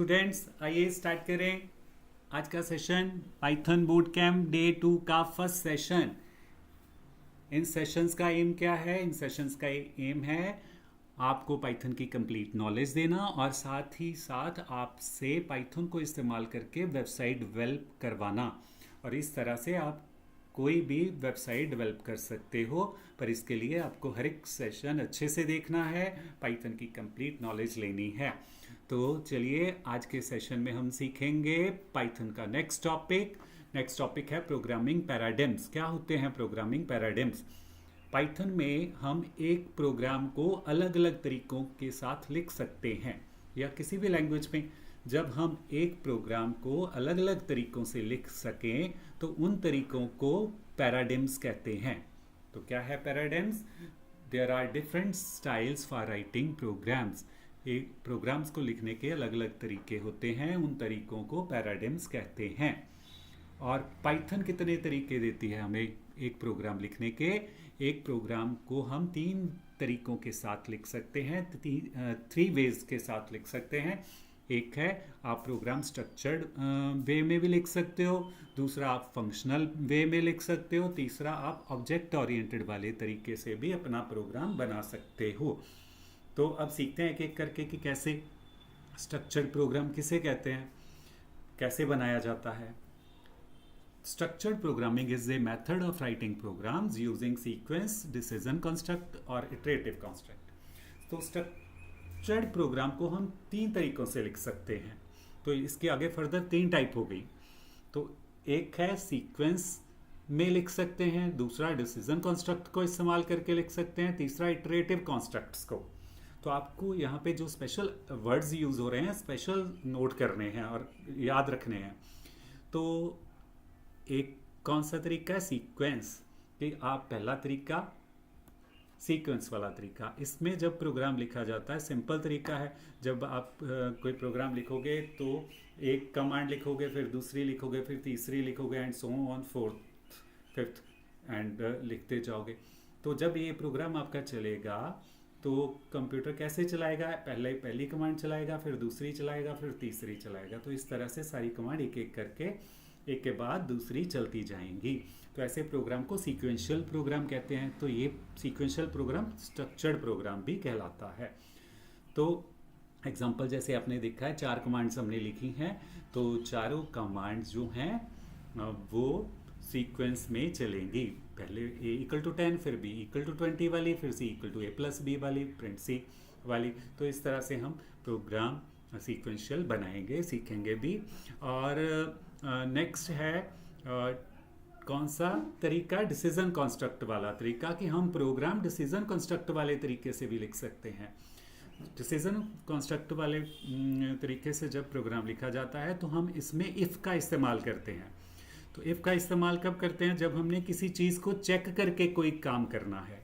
Students आइए start करें आज का session. Python boot camp day 2 का फर्स्ट सेशन। इन सेशंस का एम क्या है? इन सेशंस का एम है आपको पाइथन की कंप्लीट नॉलेज देना और साथ ही साथ आपसे पाइथन को इस्तेमाल करके वेबसाइट डेवलप करवाना। और इस तरह से आप कोई भी वेबसाइट डेवलप कर सकते हो, पर इसके लिए आपको हर एक सेशन अच्छे से देखना है, पाइथन की कंप्लीट नॉलेज लेनी है। तो चलिए आज के सेशन में हम सीखेंगे पाइथन का नेक्स्ट टॉपिक है प्रोग्रामिंग पैराडिम्स। क्या होते हैं प्रोग्रामिंग पैराडिम्स? पाइथन में हम एक प्रोग्राम को अलग अलग तरीकों के साथ लिख सकते हैं, या किसी भी लैंग्वेज में जब हम एक प्रोग्राम को अलग अलग तरीकों से लिख सकें तो उन तरीकों को पैराडिम्स कहते हैं। तो क्या है paradigms? There are different styles for writing programs. एक प्रोग्राम्स को लिखने के अलग अलग तरीके होते हैं, उन तरीकों को पैराडिम्स कहते हैं। और पाइथन कितने तरीके देती है हमें एक प्रोग्राम लिखने के? एक प्रोग्राम को हम 3 तरीकों के साथ लिख सकते हैं, 3 वेज के साथ लिख सकते हैं। एक है आप प्रोग्राम स्ट्रक्चर्ड वे में भी लिख सकते हो, दूसरा आप फंक्शनल वे में लिख सकते हो, तीसरा आप ऑब्जेक्ट ओरिएंटेड वाले तरीके से भी अपना प्रोग्राम बना सकते हो। तो अब सीखते हैं एक एक करके कि कैसे स्ट्रक्चर्ड प्रोग्राम किसे कहते हैं, कैसे बनाया जाता है। Structured programming is a method of writing programs using sequence, decision construct और iterative construct। तो स्ट्रक्चर्ड प्रोग्राम को हम 3 तरीकों से लिख सकते हैं। तो इसके आगे फर्दर 3 टाइप हो गई। तो एक है सीक्वेंस में लिख सकते हैं, दूसरा डिसीजन कॉन्स्ट्रक्ट को इस्तेमाल करके लिख सकते हैं, तीसरा इटरेटिव कॉन्स्ट्रक्ट्स को। तो आपको यहाँ पे जो स्पेशल वर्ड्स यूज हो रहे हैं स्पेशल नोट करने हैं और याद रखने हैं। तो एक कौन सा तरीका है? सीक्वेंस। कि आप पहला तरीका सीक्वेंस वाला तरीका, इसमें जब प्रोग्राम लिखा जाता है सिंपल तरीका है। जब आप कोई प्रोग्राम लिखोगे तो एक कमांड लिखोगे, फिर दूसरी लिखोगे, फिर तीसरी लिखोगे and so on, fourth fifth and लिखते जाओगे। तो जब ये प्रोग्राम आपका चलेगा तो कंप्यूटर कैसे चलाएगा? पहले पहली कमांड चलाएगा, फिर दूसरी चलाएगा, फिर तीसरी चलाएगा। तो इस तरह से सारी कमांड एक एक करके एक के बाद दूसरी चलती जाएंगी। तो ऐसे प्रोग्राम को सीक्वेंशियल प्रोग्राम कहते हैं। तो ये सीक्वेंशियल प्रोग्राम स्ट्रक्चर्ड प्रोग्राम भी कहलाता है। तो एग्जांपल जैसे आपने देखा है 4 कमांड्स हमने लिखी हैं, तो चारों कमांड्स जो हैं वो सीक्वेंस में चलेंगी। पहले a=10, फिर b=20 वाली, फिर c=a+b वाली, प्रिंट c वाली। तो इस तरह से हम प्रोग्राम सीक्वेंशियल बनाएंगे, सीखेंगे भी। और नेक्स्ट है कौन सा तरीका? डिसीजन कॉन्स्ट्रक्ट वाला तरीका, कि हम प्रोग्राम डिसीजन कॉन्स्ट्रक्ट वाले तरीके से भी लिख सकते हैं। डिसीजन कॉन्स्ट्रक्ट वाले तरीके से जब प्रोग्राम लिखा जाता है तो हम इसमें इफ़ का इस्तेमाल करते हैं। तो इफ़ का इस्तेमाल कब करते हैं? जब हमने किसी चीज़ को चेक करके कोई काम करना है।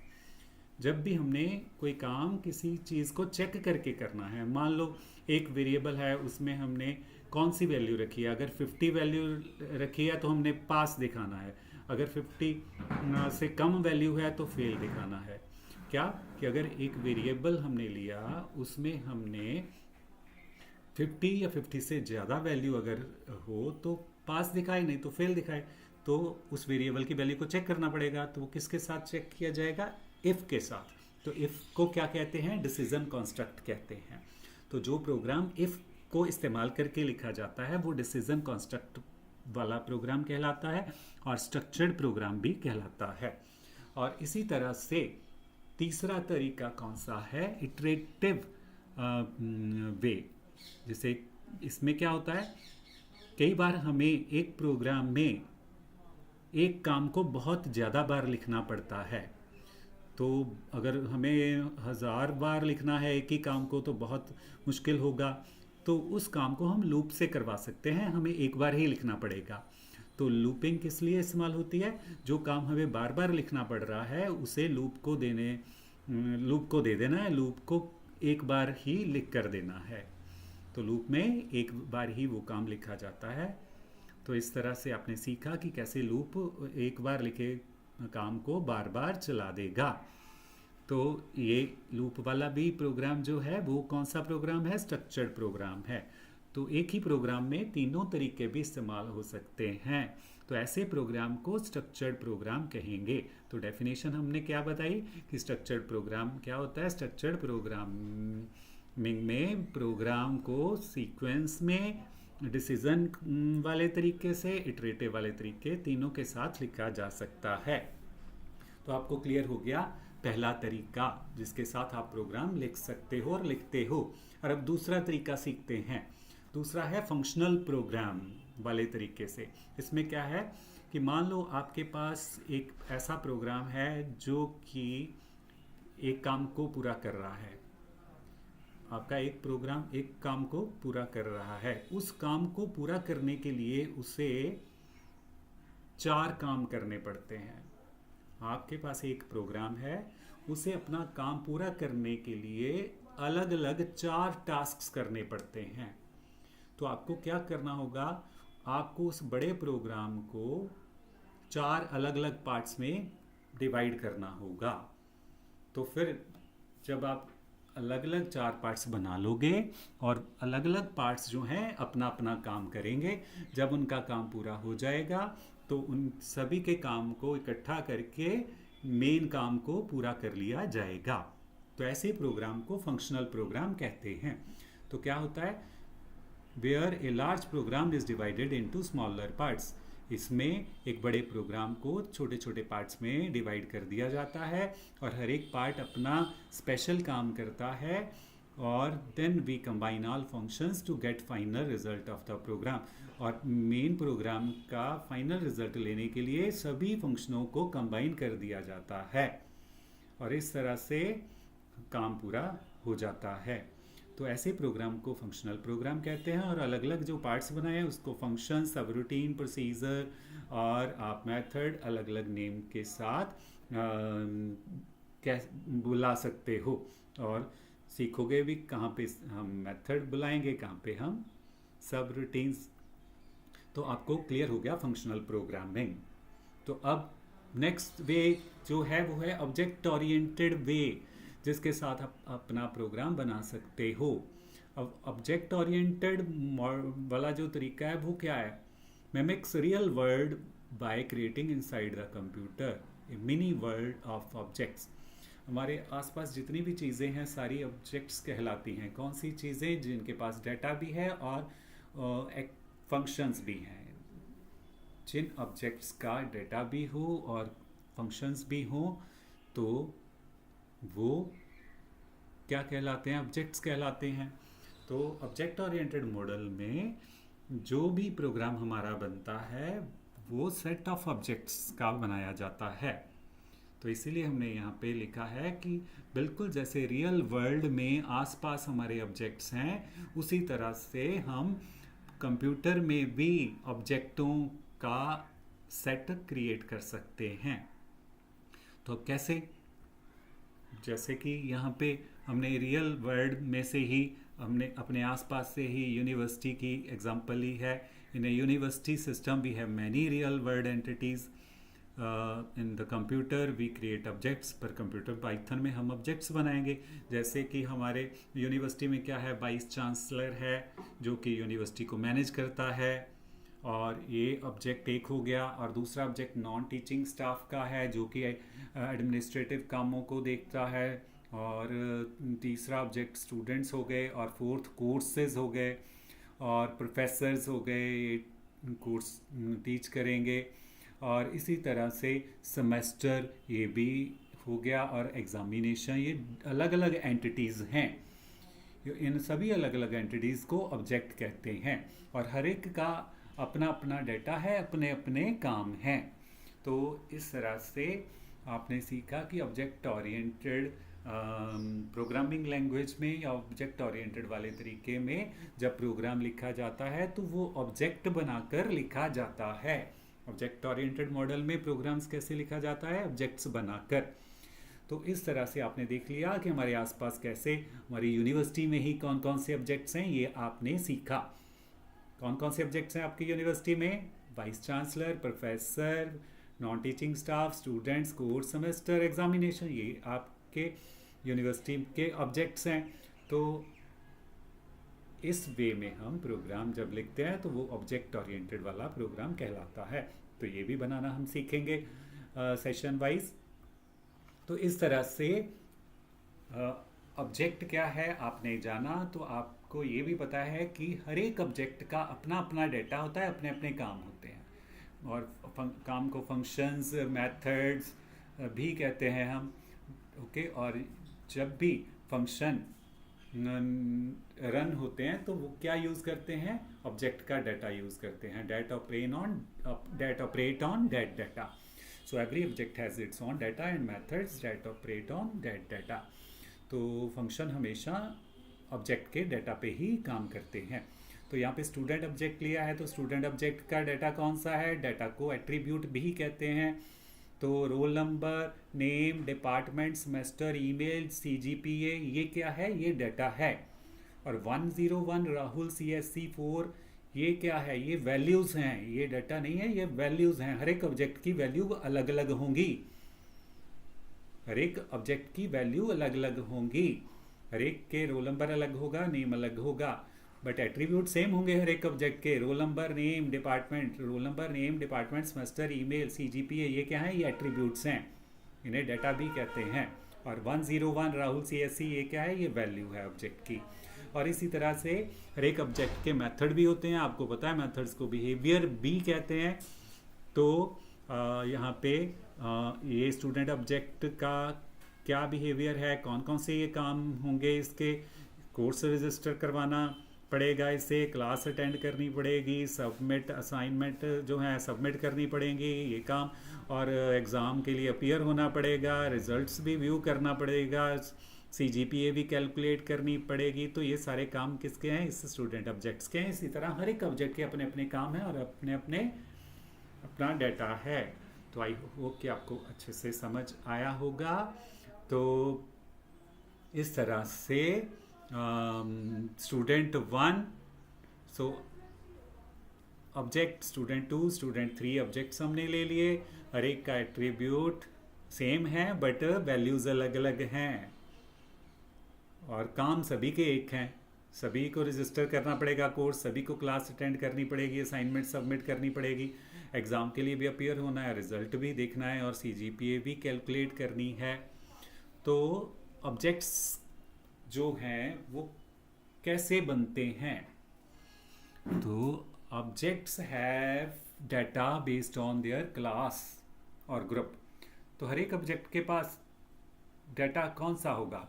जब भी हमने कोई काम किसी चीज़ को चेक करके करना है, मान लो एक वेरिएबल है, उसमें हमने कौन सी वैल्यू रखी है। अगर 50 वैल्यू रखी है तो हमने पास दिखाना है, अगर 50 से कम वैल्यू है तो फेल दिखाना है। क्या कि अगर एक वेरिएबल हमने लिया, उसमें हमने 50 या 50 से ज़्यादा वैल्यू अगर हो तो पास दिखाए, नहीं तो फेल दिखाए। तो उस वेरिएबल की वैल्यू को चेक करना पड़ेगा। तो वो किसके साथ चेक किया जाएगा? इफ़ के साथ। तो इफ़ को क्या कहते हैं? डिसीजन कॉन्स्ट्रक्ट कहते हैं। तो जो प्रोग्राम इफ़ को इस्तेमाल करके लिखा जाता है वो डिसीजन कॉन्स्ट्रक्ट वाला प्रोग्राम कहलाता है और स्ट्रक्चर्ड प्रोग्राम भी कहलाता है। और इसी तरह से तीसरा तरीका कौन सा है? इटरेटिव वे। जैसे इसमें क्या होता है, कई बार हमें एक प्रोग्राम में एक काम को बहुत ज़्यादा बार लिखना पड़ता है। तो अगर हमें 1000 बार लिखना है एक ही काम को तो बहुत मुश्किल होगा। तो उस काम को हम लूप से करवा सकते हैं, हमें एक बार ही लिखना पड़ेगा। तो लूपिंग किस लिए इस्तेमाल होती है? जो काम हमें बार बार लिखना पड़ रहा है उसे लूप को दे देना है, लूप को एक बार ही लिख कर देना है। तो लूप में एक बार ही वो काम लिखा जाता है। तो इस तरह से आपने सीखा कि कैसे लूप एक बार लिखे काम को बार बार चला देगा। तो ये लूप वाला भी प्रोग्राम जो है वो कौन सा प्रोग्राम है? स्ट्रक्चर्ड प्रोग्राम है। तो एक ही प्रोग्राम में तीनों तरीके भी इस्तेमाल हो सकते हैं। तो ऐसे प्रोग्राम को स्ट्रक्चर्ड प्रोग्राम कहेंगे। तो डेफिनेशन हमने क्या बताई कि स्ट्रक्चर्ड प्रोग्राम क्या होता है। स्ट्रक्चर्ड प्रोग्रामिंग में प्रोग्राम को सीक्वेंस में, डिसीजन वाले तरीके से, इटरेटिव वाले तरीके, तीनों के साथ लिखा जा सकता है। तो आपको क्लियर हो गया पहला तरीका जिसके साथ आप प्रोग्राम लिख सकते हो और लिखते हो। और अब दूसरा तरीका सीखते हैं। दूसरा है फंक्शनल प्रोग्राम वाले तरीके से। इसमें क्या है कि मान लो आपके पास एक ऐसा प्रोग्राम है जो कि एक काम को पूरा कर रहा है। आपका एक प्रोग्राम एक काम को पूरा कर रहा है। उस काम को पूरा करने के लिए उसे 4 काम करने पड़ते हैं। आपके पास एक प्रोग्राम है, उसे अपना काम पूरा करने के लिए अलग अलग 4 टास्क्स करने पड़ते हैं। तो आपको क्या करना होगा, आपको उस बड़े प्रोग्राम को 4 अलग अलग पार्ट्स में डिवाइड करना होगा। तो फिर जब आप अलग अलग 4 पार्ट्स बना लोगे और अलग अलग पार्ट्स जो हैं अपना अपना काम करेंगे, जब उनका काम पूरा हो जाएगा तो उन सभी के काम को इकट्ठा करके मेन काम को पूरा कर लिया जाएगा। तो ऐसे प्रोग्राम को फंक्शनल प्रोग्राम कहते हैं। तो क्या होता है, where a large program is divided into smaller parts. इसमें एक बड़े प्रोग्राम को छोटे छोटे पार्ट्स में डिवाइड कर दिया जाता है और हर एक पार्ट अपना स्पेशल काम करता है। और then we combine all functions to get final result of the program. और मेन प्रोग्राम का फाइनल रिजल्ट लेने के लिए सभी फंक्शनों को कंबाइन कर दिया जाता है और इस तरह से काम पूरा हो जाता है। तो ऐसे प्रोग्राम को फंक्शनल प्रोग्राम कहते हैं। और अलग अलग जो पार्ट्स बनाए हैं उसको फंक्शन, सब रूटीन, प्रोसीजर और आप मेथड अलग अलग नेम के साथ बुला सकते हो। और सीखोगे भी कहाँ पे हम मेथड बुलाएंगे, कहाँ पे हम सब रूटीन्स। तो आपको क्लियर हो गया फंक्शनल प्रोग्रामिंग। तो अब नेक्स्ट वे जो है वो है ऑब्जेक्ट ओरिएंटेड वे, जिसके साथ आप अपना प्रोग्राम बना सकते हो। अब ऑब्जेक्ट ओरिएंटेड वाला जो तरीका है वो क्या है, mimics real world by creating inside the computer A mini world of objects. हमारे आसपास जितनी भी चीज़ें हैं सारी ऑब्जेक्ट्स कहलाती हैं। कौन सी चीज़ें, जिनके पास डाटा भी है और फंक्शंस भी हैं। जिन ऑब्जेक्ट्स का डाटा भी हो और फंक्शंस भी हो तो वो क्या कहलाते हैं, ऑब्जेक्ट्स कहलाते हैं। तो ऑब्जेक्ट ओरिएंटेड मॉडल में जो भी प्रोग्राम हमारा बनता है वो सेट ऑफ ऑब्जेक्ट्स का बनाया जाता है। तो इसीलिए हमने यहाँ पे लिखा है कि बिल्कुल जैसे रियल वर्ल्ड में आसपास हमारे ऑब्जेक्ट्स हैं, उसी तरह से हम कंप्यूटर में भी ऑब्जेक्टों का सेट क्रिएट कर सकते हैं। तो अब कैसे, जैसे कि यहाँ पे हमने रियल वर्ल्ड में से ही हमने अपने आसपास से ही यूनिवर्सिटी की एग्जांपल ली है। In a university system we have many real world entities. In the computer we create objects. पर कंप्यूटर पाइथन में हम ऑब्जेक्ट्स बनाएंगे। जैसे कि हमारे यूनिवर्सिटी में क्या है, वाइस चांसलर है जो कि यूनिवर्सिटी को मैनेज करता है, और ये ऑब्जेक्ट एक हो गया। और दूसरा ऑब्जेक्ट नॉन टीचिंग स्टाफ का है जो कि एडमिनिस्ट्रेटिव कामों को देखता है। और तीसरा ऑब्जेक्ट स्टूडेंट्स हो गए, और फोर्थ कोर्सेज हो गए, और प्रोफेसर्स हो गए, कोर्स टीच करेंगे। और इसी तरह से सेमेस्टर ये भी हो गया, और एग्जामिनेशन, ये अलग अलग एंटिटीज़ हैं। इन सभी अलग अलग एंटिटीज़ को ऑब्जेक्ट कहते हैं और हर एक का अपना अपना डाटा है, अपने अपने काम हैं। तो इस तरह से आपने सीखा कि ऑब्जेक्ट ओरिएंटेड प्रोग्रामिंग लैंग्वेज में या ऑब्जेक्ट ओरिएंटेड वाले तरीके में जब प्रोग्राम लिखा जाता है तो वो ऑब्जेक्ट बनाकर लिखा जाता है। ऑब्जेक्ट ओरिएंटेड मॉडल में प्रोग्राम्स कैसे लिखा जाता है, ऑब्जेक्ट्स बनाकर। तो इस तरह से आपने देख लिया कि हमारे आसपास कैसे, हमारी यूनिवर्सिटी में ही कौन कौन से ऑब्जेक्ट्स हैं ये आपने सीखा। कौन कौन से ऑब्जेक्ट्स हैं आपकी यूनिवर्सिटी में, vice chancellor, professor, non teaching staff, students, course, semester, examination, ये आपके यूनिवर्सिटी के ऑब्जेक्ट्स हैं। तो इस वे में हम प्रोग्राम जब लिखते हैं तो वो ऑब्जेक्ट ओरिएंटेड वाला प्रोग्राम कहलाता है। तो ये भी बनाना हम सीखेंगे सेशन वाइज। तो इस तरह से ऑब्जेक्ट क्या है आपने जाना, तो आपको ये भी पता है कि हर एक ऑब्जेक्ट का अपना अपना डेटा होता है, अपने अपने काम होते हैं। और काम को फंक्शंस, मेथड्स भी कहते हैं हम। ओके, और जब भी फंक्शन रन होते हैं तो वो क्या यूज़ करते हैं, ऑब्जेक्ट का डाटा यूज़ करते हैं। That operate on that data. So every object has its own data and methods that operate on that data. तो फंक्शन हमेशा ऑब्जेक्ट के डाटा पे ही काम करते हैं। तो यहाँ पे स्टूडेंट ऑब्जेक्ट लिया है, तो स्टूडेंट ऑब्जेक्ट का डाटा कौन सा है, डाटा को एट्रीब्यूट भी कहते हैं। तो roll number, name, department, semester, email, CGPA, ये क्या है, ये डाटा है। और 101 राहुल CSC 4, ये क्या है, ये वैल्यूज़ हैं, ये डाटा नहीं है, ये वैल्यूज़ हैं। हर एक ऑब्जेक्ट की वैल्यू अलग अलग होंगी, हर एक ऑब्जेक्ट की वैल्यू अलग अलग होंगी। हर एक के रोल नंबर अलग होगा, नेम अलग होगा, बट एट्रीब्यूट सेम होंगे हर एक ऑब्जेक्ट के। Roll number, name, department, roll number, name, department, semester, email, CGPA, ये क्या है, ये एट्रीब्यूट्स हैं, इन्हें डाटा भी कहते हैं। और 101 राहुल CSC, ये क्या है, ये वैल्यू है ऑब्जेक्ट की। और इसी तरह से हर एक ऑब्जेक्ट के मेथड भी होते हैं, आपको पता है मेथड्स को बिहेवियर भी कहते हैं। तो यहाँ पे ये स्टूडेंट ऑब्जेक्ट का क्या बिहेवियर है, कौन कौन से ये काम होंगे इसके, कोर्स रजिस्टर करवाना पड़ेगा, इसे क्लास अटेंड करनी पड़ेगी, सबमिट असाइनमेंट जो है सबमिट करनी पड़ेंगी, ये काम, और एग्ज़ाम के लिए अपीयर होना पड़ेगा, रिजल्ट्स भी व्यू करना पड़ेगा, CGPA भी कैलकुलेट करनी पड़ेगी। तो ये सारे काम किसके हैं, इस स्टूडेंट ऑब्जेक्ट्स के हैं। इसी तरह हर एक ऑब्जेक्ट के अपने अपने काम हैं और अपने अपने अपना डाटा है। तो आई होप कि आपको अच्छे से समझ आया होगा। तो इस तरह से student 1, so object student 2, student 3 objects हमने ले लिए। हर एक का एट्रीब्यूट सेम है बट वैल्यूज़ अलग अलग हैं, और काम सभी के एक हैं। सभी को रजिस्टर करना पड़ेगा कोर्स, सभी को क्लास अटेंड करनी पड़ेगी, असाइनमेंट सबमिट करनी पड़ेगी, एग्ज़ाम के लिए भी अपीयर होना है, रिजल्ट भी देखना है, और CGPA भी कैलकुलेट करनी है। तो ऑब्जेक्ट्स जो हैं वो कैसे बनते हैं, तो objects have data based on their class और ग्रुप। तो हर एक ऑब्जेक्ट के पास डाटा कौन सा होगा,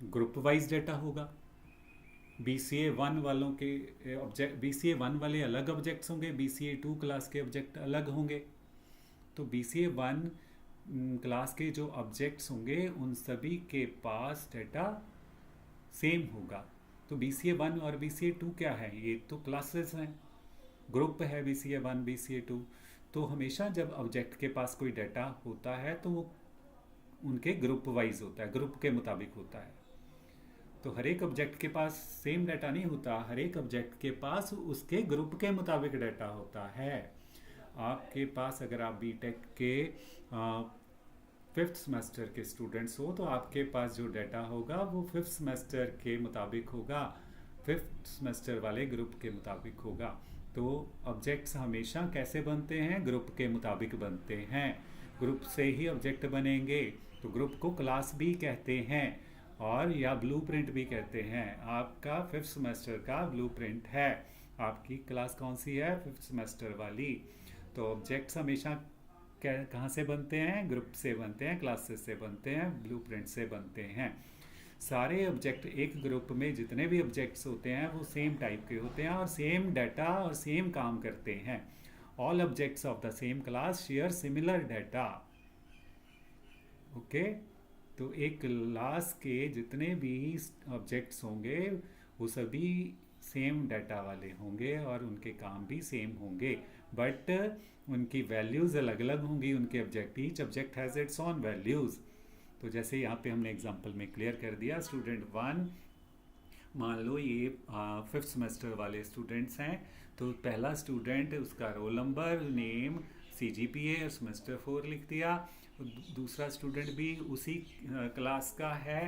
ग्रुप वाइज डाटा होगा। BCA 1 वालों के ऑब्जेक्ट, BCA 1 वाले अलग ऑब्जेक्ट्स होंगे, BCA 2 क्लास के ऑब्जेक्ट अलग होंगे। तो BCA 1 क्लास के जो ऑब्जेक्ट्स होंगे उन सभी के पास डाटा सेम होगा। तो BCA 1 और BCA 2 क्या है, ये तो क्लासेस हैं, ग्रुप है BCA 1 BCA 2। तो हमेशा जब ऑब्जेक्ट के पास कोई डाटा होता है तो वो उनके ग्रुप वाइज होता है, ग्रुप के मुताबिक होता है। तो हर एक ऑब्जेक्ट के पास सेम डाटा नहीं होता, हर एक ऑब्जेक्ट के पास उसके ग्रुप के मुताबिक डाटा होता है। आपके पास अगर आप BTech के 5th सेमेस्टर के स्टूडेंट्स हो तो आपके पास जो डाटा होगा वो 5th सेमेस्टर के मुताबिक होगा, 5th सेमेस्टर वाले ग्रुप के मुताबिक होगा। तो ऑब्जेक्ट्स हमेशा कैसे बनते हैं, ग्रुप के मुताबिक बनते हैं, ग्रुप से ही ऑब्जेक्ट बनेंगे। तो ग्रुप को क्लास भी कहते हैं और या ब्लूप्रिंट भी कहते हैं। आपका 5th सेमेस्टर का ब्लूप्रिंट है, आपकी क्लास कौन सी है, 5th सेमेस्टर वाली। तो ऑब्जेक्ट्स हमेशा कहाँ से बनते हैं, ग्रुप से बनते हैं, क्लासेस से बनते हैं, ब्लूप्रिंट से बनते हैं। सारे ऑब्जेक्ट एक ग्रुप में जितने भी ऑब्जेक्ट्स होते हैं वो सेम टाइप के होते हैं और सेम डाटा और सेम काम करते हैं। All objects of the same class share similar data. Okay, तो एक क्लास के जितने भी ऑब्जेक्ट्स होंगे वो सभी सेम डाटा वाले होंगे और उनके काम भी सेम होंगे, बट उनकी वैल्यूज़ अलग अलग होंगी। उनके object, each object has its on values. तो जैसे यहाँ पे हमने एग्जांपल में क्लियर कर दिया, स्टूडेंट 1 मान लो ये 5th सेमेस्टर वाले स्टूडेंट्स हैं। तो पहला स्टूडेंट, उसका रोल नंबर, नेम, CGPA और सेमेस्टर 4 लिख दिया। दूसरा स्टूडेंट भी उसी क्लास का है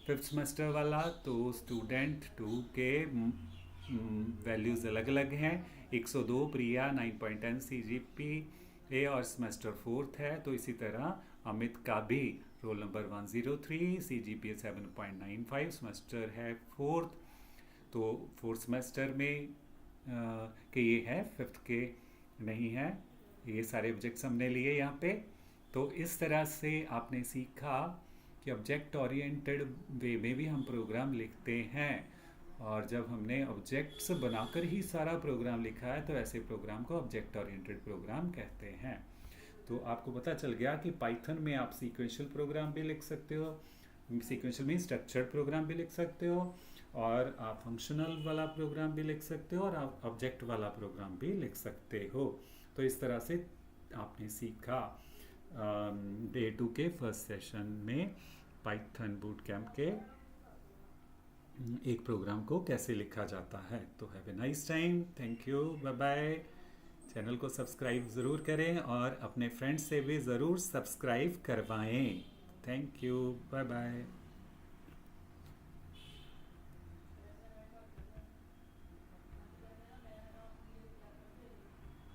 फिफ्थ सेमेस्टर वाला, तो स्टूडेंट 2 के वैल्यूज़ अलग अलग हैं। 102 प्रिया 9.10 CGPA और सेमेस्टर फोर्थ है, तो इसी तरह अमित का भी रोल नंबर 103, CGPA 7.95, सेमेस्टर है फोर्थ। तो फोर्थ सेमेस्टर में कि ये है, फिफ्थ के नहीं है। ये सारे ऑब्जेक्ट्स हमने लिए यहाँ पे। तो इस तरह से आपने सीखा कि ऑब्जेक्ट ओरिएंटेड वे में भी हम प्रोग्राम लिखते हैं, और जब हमने ऑब्जेक्ट्स बनाकर ही सारा प्रोग्राम लिखा है तो ऐसे प्रोग्राम को ऑब्जेक्ट ओरिएंटेड प्रोग्राम कहते हैं। तो आपको पता चल गया कि पाइथन में आप सीक्वेंशियल प्रोग्राम भी लिख सकते हो, सीक्वेंशियल में स्ट्रक्चर्ड प्रोग्राम भी लिख सकते हो, और आप फंक्शनल वाला प्रोग्राम भी लिख सकते हो, और आप ऑब्जेक्ट वाला प्रोग्राम भी लिख सकते हो। तो इस तरह से आपने सीखा डे 2 के फर्स्ट सेशन में पाइथन बूट कैंप के एक प्रोग्राम को कैसे लिखा जाता है। तो have a nice time, thank you, bye bye. Channel को सब्सक्राइब ज़रूर करें और अपने फ्रेंड्स से भी ज़रूर सब्सक्राइब करवाएं। Thank you, bye bye.